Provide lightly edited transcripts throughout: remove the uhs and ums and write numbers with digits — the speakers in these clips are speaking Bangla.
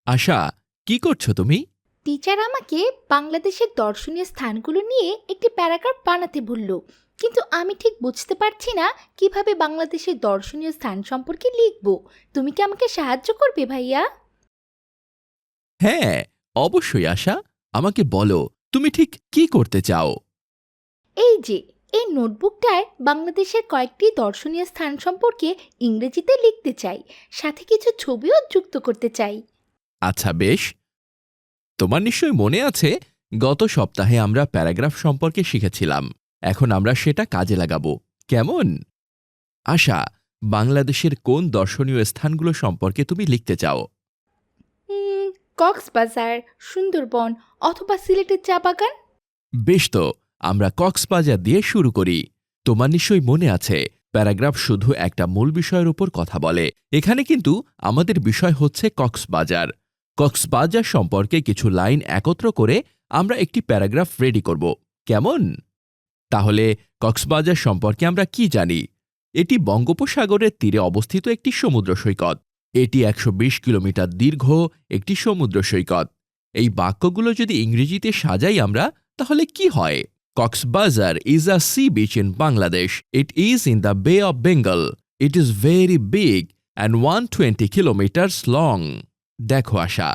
আশা, কি করছো তুমি? টিচার আমাকে বাংলাদেশের দর্শনীয় স্থানগুলো নিয়ে একটি প্যারাগ্রাফ বানাতে বলল, কিন্তু আমি ঠিক বুঝতে পারছি না কিভাবে বাংলাদেশের দর্শনীয় স্থান সম্পর্কে লিখব। তুমি কি আমাকে সাহায্য করবে ভাইয়া? হ্যাঁ, অবশ্যই আশা। আমাকে বলো, তুমি ঠিক কি করতে চাও? এই যে, এই নোটবুকটায় বাংলাদেশের কয়েকটি দর্শনীয় স্থান সম্পর্কে ইংরেজিতে লিখতে চাই, সাথে কিছু ছবিও যুক্ত করতে চাই। আচ্ছা, বেশ। তোমার নিশ্চয়ই মনে আছে, গত সপ্তাহে আমরা প্যারাগ্রাফ সম্পর্কে শিখেছিলাম। এখন আমরা সেটা কাজে লাগাবো, কেমন? আশা, বাংলাদেশের কোন দর্শনীয় স্থানগুলো সম্পর্কে তুমি লিখতে চাও? কক্সবাজার, সুন্দরবন অথবা সিলেটের চা বাগান। বেশ, তো আমরা কক্সবাজার দিয়ে শুরু করি। তোমার নিশ্চয়ই মনে আছে, প্যারাগ্রাফ শুধু একটা মূল বিষয়ের উপর কথা বলে। এখানে কিন্তু আমাদের বিষয় হচ্ছে কক্সবাজার। কক্সবাজার সম্পর্কে কিছু লাইন একত্র করে আমরা একটি প্যারাগ্রাফ রেডি করব, কেমন? তাহলে কক্সবাজার সম্পর্কে আমরা কি জানি? এটি বঙ্গোপসাগরের তীরে অবস্থিত একটি সমুদ্র সৈকত। এটি ১২০ কিলোমিটার দীর্ঘ একটি সমুদ্র সৈকত। এই বাক্যগুলো যদি ইংরেজিতে সাজাই আমরা, তাহলে কি হয়? Cox's Bazar is a sea beach in Bangladesh. It is in the Bay of Bengal. It is very big and 120 kilometres long. দেখো আশা,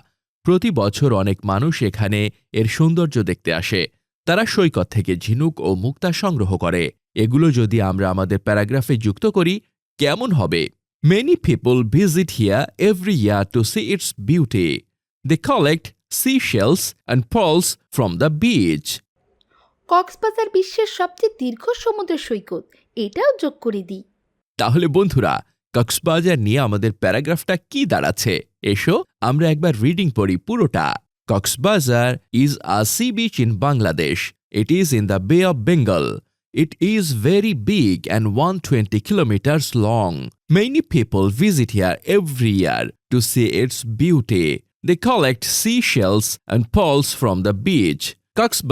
প্রতি বছর অনেক মানুষ এখানে এর সৌন্দর্য দেখতে আসে। তারা সৈকত থেকে ঝিনুক ও মুক্তা সংগ্রহ করে। এগুলো যদি আমরা আমাদের প্যারাগ্রাফে যুক্ত করি, কেমন হবে? Many people visit here every year to see its beauty. They collect seashells and pearls from the beach. Cox's Bazar বিশ্বের সবচেয়ে দীর্ঘ সমুদ্র সৈকত, এটাও যোগ করে দিই। তাহলে বন্ধুরা, কক্সবাজার নিয়ে আমাদের প্যারাগ্রাফটা কি দাঁড়াচ্ছে? এসো আমরা একবার রিডিং পড়ি পুরোটা। Cox's Bazar is a sea beach in Bangladesh. It is in the Bay of Bengal. It is very big and 120 kilometers long. Many people visit here every year to see its beauty. They collect seashells and pearls from the beach. Cox's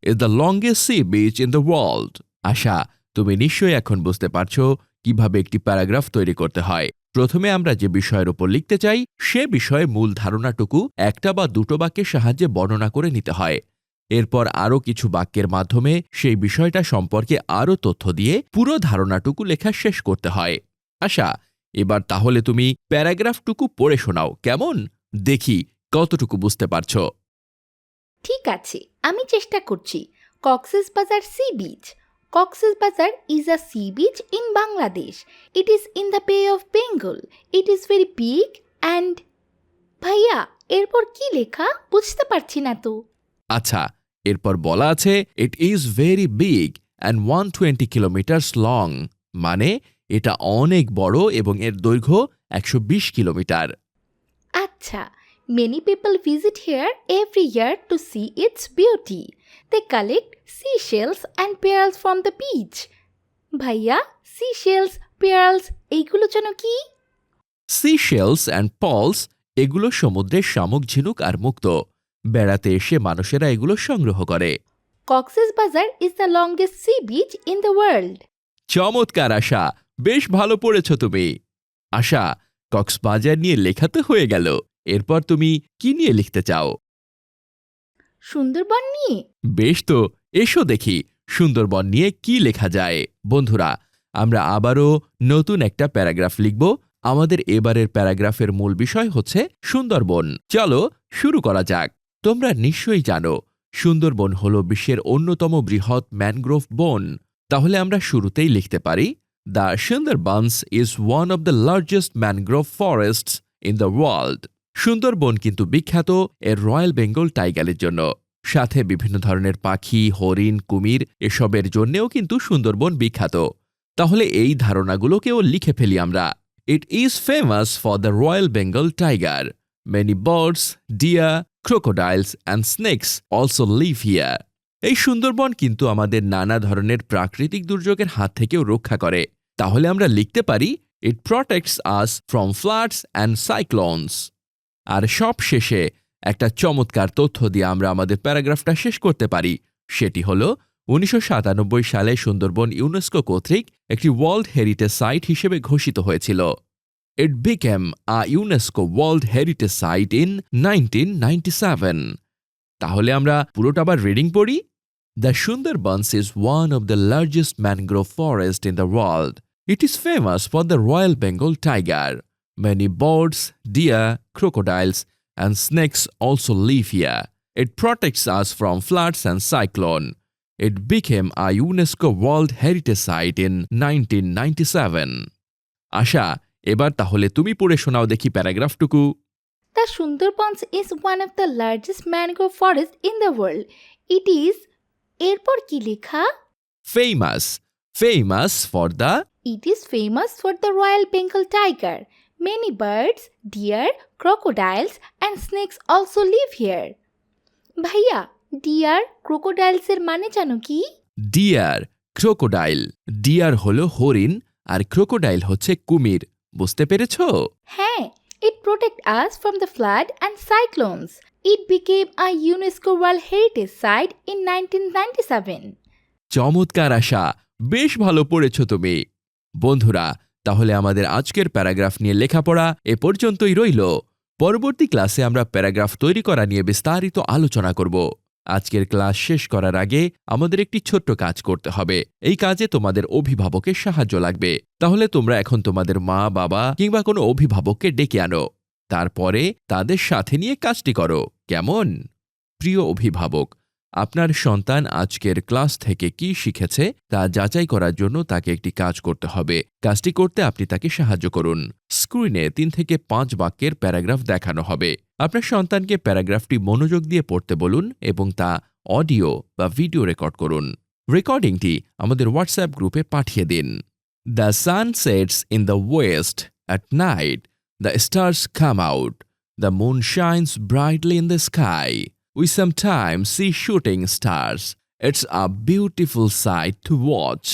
is the longest sea beach in the world. আশা, তুমি নিশ্চয়ই এখন বুঝতে পারছো কিভাবে একটি প্যারাগ্রাফ তৈরি করতে হয়। প্রথমে আমরা যে বিষয়ের উপর লিখতে চাই, সে বিষয়ে মূল ধারণাটুকু একটা বা দুটো বাক্যের সাহায্যে বর্ণনা করে নিতে হয়। এরপর আরও কিছু বাক্যের মাধ্যমে সেই বিষয়টা সম্পর্কে আরও তথ্য দিয়ে পুরো ধারণাটুকু লেখা শেষ করতে হয়। আশা, এবার তাহলে তুমি প্যারাগ্রাফটুকু পড়ে শোনাও, কেমন? দেখি কতটুকু বুঝতে পারছো। ঠিক আছে, আমি চেষ্টা করছি। Cox's Bazar sea beach. Cox's Bazar is a sea beach in Bangladesh. It is in the Bay of Bengal. It is very big and... ভাইয়া, এরপর কি লেখা বুঝতে পারছি না তো। আচ্ছা, এরপর বলা আছে it is very big and 120 kilometres long, মানে এটা অনেক বড় এবং এর দৈর্ঘ্য ১২০ কিলোমিটার। আচ্ছা, many people visit here every year to see its beauty. They collect seashells and pearls from the beach. ভাইয়া, সিশেলস, পেয়ার্লস এইগুলো যেন কি? সিশেলস অ্যান্ড পলস এগুলো সমুদ্রের শামুক, ঝিনুক আর মুক্তো। বেড়াতে এসে মানুষেরা এগুলো সংগ্রহ করে। Cox's Bazar is the longest sea beach in the world. চমৎকার আশা, বেশ ভালো পড়েছ তুমি। আশা, কক্সবাজার নিয়ে লেখা তো হয়ে গেল। এরপর তুমি কি নিয়ে লিখতে চাও? সুন্দরবন নিয়ে। বেশ, তো এসো দেখি সুন্দরবন নিয়ে কি লেখা যায়। বন্ধুরা, আমরা আবারও নতুন একটা প্যারাগ্রাফ লিখব। আমাদের এবারের প্যারাগ্রাফের মূল বিষয় হচ্ছে সুন্দরবন। চলো শুরু করা যাক। তোমরা নিশ্চয়ই জানো, সুন্দরবন হল বিশ্বের অন্যতম বৃহৎ ম্যানগ্রোভ বন। তাহলে আমরা শুরুতেই লিখতে পারি, the Sundarbans is one of the largest mangrove forests in the world. Sundarban কিন্তু বিখ্যাত এর রয়্যাল বেঙ্গল টাইগারের জন্য। সাথে বিভিন্ন ধরনের পাখি, হরিণ, কুমির এসবের জন্যেও কিন্তু সুন্দরবন বিখ্যাত। তাহলে এই ধারণাগুলোকেও লিখে ফেলি আমরা। It is famous for the royal Bengal tiger. Many birds, deer, crocodiles and snakes also live here. এই সুন্দরবন কিন্তু আমাদের নানা ধরনের প্রাকৃতিক দুর্যোগের হাত থেকেও রক্ষা করে। তাহলে আমরা লিখতে পারি, it protects us from floods and cyclones. আর সব শেষে একটা চমৎকার তথ্য দিয়ে আমরা আমাদের প্যারাগ্রাফটা শেষ করতে পারি। সেটি হল ১৯৯৭ সালে সুন্দরবন ইউনেস্কো কর্তৃক একটি ওয়ার্ল্ড হেরিটেজ সাইট হিসেবে ঘোষিত হয়েছিল। It became a UNESCO World Heritage Site in 1997. তাহলে আমরা পুরোটা আবার রিডিং পড়ি। The Sundarbans is one of the largest mangrove forests in the world. It is famous for the Royal Bengal tiger. Many birds, deer, crocodiles, and snakes also live here. It protects us from floods and cyclone. It became a UNESCO World Heritage Site in 1997. আশা, এবার তাহলে তুমি পড়ে শোনাও দেখি প্যারাগ্রাফটুকু। The Sundarbans is one of the largest mangrove forests in the world. It is এরপর কি লেখা? Famous for the It is famous for the Royal Bengal tiger. Many birds, deer, crocodiles and snakes also live here. ভাইয়া, ডিয়ার ক্রোকোডাইলসের মানে জানো কি? Deer, crocodile. ডিয়ার হলো হরিণ আর ক্রোকোডাইল হচ্ছে কুমির। বুঝতে পেরেছো? হ্যাঁ, it protect us from the flood and cyclones. It became a UNESCO World Heritage Site in 1997. চমৎকার আশা, বেশ ভালো পড়েছ তুমি। বন্ধুরা, তাহলে আমাদের আজকের প্যারাগ্রাফ নিয়ে লেখাপড়া এ পর্যন্তই রইল। পরবর্তী ক্লাসে আমরা প্যারাগ্রাফ তৈরি করা নিয়ে বিস্তারিত আলোচনা করব। আজকের ক্লাস শেষ করার আগে আমাদের একটি ছোট্ট কাজ করতে হবে। এই কাজে তোমাদের অভিভাবকের সাহায্য লাগবে। তাহলে তোমরা এখন তোমাদের মা, বাবা কিংবা কোনো অভিভাবককে ডেকে আনো। তারপরে তাদের সাথে নিয়ে কাজটি করো। কেমন? প্রিয় অভিভাবক, আপনার সন্তান আজকের ক্লাস থেকে কি শিখেছে তা যাচাই করার জন্য তাকে একটি কাজ করতে হবে। কাজটি করতে আপনি তাকে সাহায্য করুন। স্ক্রিনে 3 থেকে 5 বাক্যের প্যারাগ্রাফ দেখানো হবে। আপনার সন্তানকে প্যারাগ্রাফটি মনোযোগ দিয়ে পড়তে বলুন এবং তা অডিও বা ভিডিও রেকর্ড করুন। রেকর্ডিংটি আমাদের হোয়াটসঅ্যাপ গ্রুপে পাঠিয়ে দিন। The sun sets in the west at night, the stars come out, the moon shines brightly in the sky. We sometimes see shooting stars. It's a beautiful sight to watch.